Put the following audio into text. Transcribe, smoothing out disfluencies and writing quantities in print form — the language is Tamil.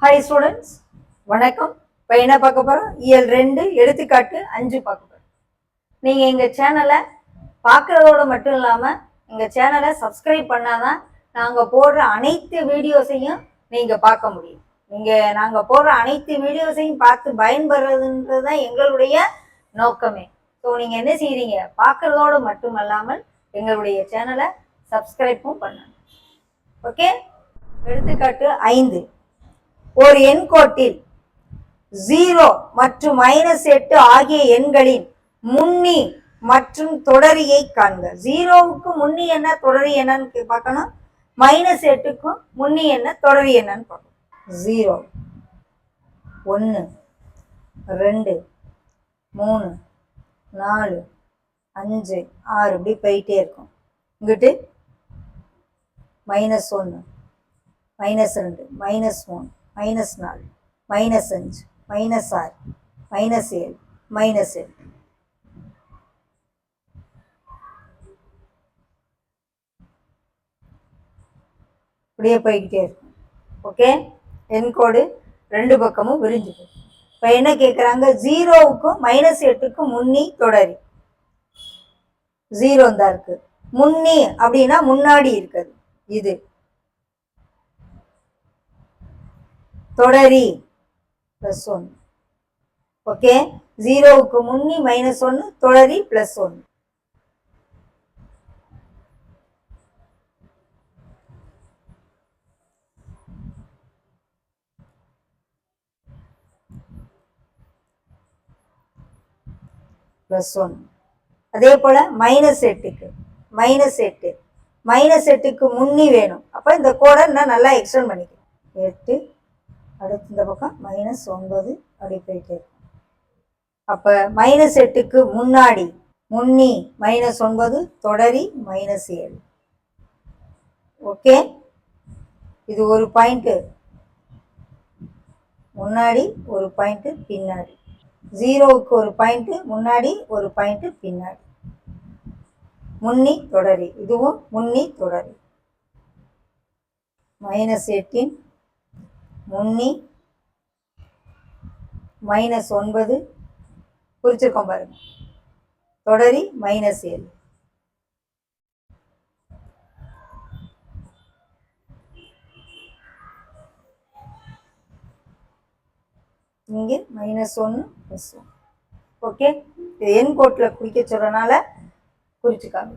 ஹாய் ஸ்டூடெண்ட்ஸ், வணக்கம். இப்போ என்ன பார்க்க போகிறோம்? இயல் 2 எடுத்துக்காட்டு 5 பார்க்க போகிறோம். நீங்கள் எங்கள் சேனலை பார்க்குறதோடு மட்டும் இல்லாமல் எங்கள் சேனலை சப்ஸ்கிரைப் பண்ணாதான் நாங்கள் போடுற அனைத்து வீடியோஸையும் நீங்கள் பார்க்க முடியும். நாங்கள் போடுற அனைத்து வீடியோஸையும் பார்த்து பயன்படுறதுன்றது தான் எங்களுடைய நோக்கமே. ஸோ நீங்கள் என்ன செய்கிறீங்க? பார்க்குறதோடு மட்டுமல்லாமல் எங்களுடைய சேனலை சப்ஸ்கிரைப்பும் பண்ணணும். ஓகே, எடுத்துக்காட்டு 5. ஒரு எண்கோட்டில் 0 மற்றும் -8 ஆகிய எண்களின் முன்னி மற்றும் தொடரியை காண்க. 0வுக்கு முன்னி என்ன, தொடரி என்னன்னு பார்க்கணும். -8க்கும் முன்னி என்ன, தொடரி என்னன்னு பார்க்கணும். 0, 1, 2, 3, 4, 5, 6 இப்படி போயிட்டே இருக்கும். இங்கிட்டு -1, -2, -3, -4, -5, -6, -7, -8 இப்படியே போய்கிட்டே இருக்கும். ஓகே, எண்கோடு ரெண்டு பக்கமும் விரிஞ்சு போகும். இப்போ என்ன கேட்குறாங்க? 0வுக்கும் -8க்கும் முன்னி தொடரி. 0 தான் இருக்கு. முன்னி அப்படின்னா முன்னாடி இருக்குது. இது தொடரி +1. ஓகே, 0வுக்கு முன்னி -1, தொடரி +1. +1. அதே போல -8க்கு -8க்கு முன்னி வேணும். அப்போ இந்த கோடை நான் நல்லா எக்ஸ்டெண்ட் பண்ணிக்கிறேன். 8, அடுத்து இந்த பக்கம் -9 அப்படி போயிட்டே இருக்கும். அப்போ -8க்கு முன்னாடி முன்னி -9, தொடரி -7. ஓகே, இது ஒரு பாயிண்ட் முன்னாடி, ஒரு பாயிண்ட் பின்னாடி. 0வுக்கு ஒரு பாயிண்ட் முன்னாடி, ஒரு பாயிண்ட் பின்னாடி. முன்னி தொடரி, இதுவும் முன்னி தொடரி. -8 முன்னி -9 குறிச்சிருக்கோம் பாருங்க, தொடரி -7. இங்கே -1 +1. ஓகே, இது எண் கோட்டில் குறிக்க சொல்றதுனால குறிச்சுக்காங்க.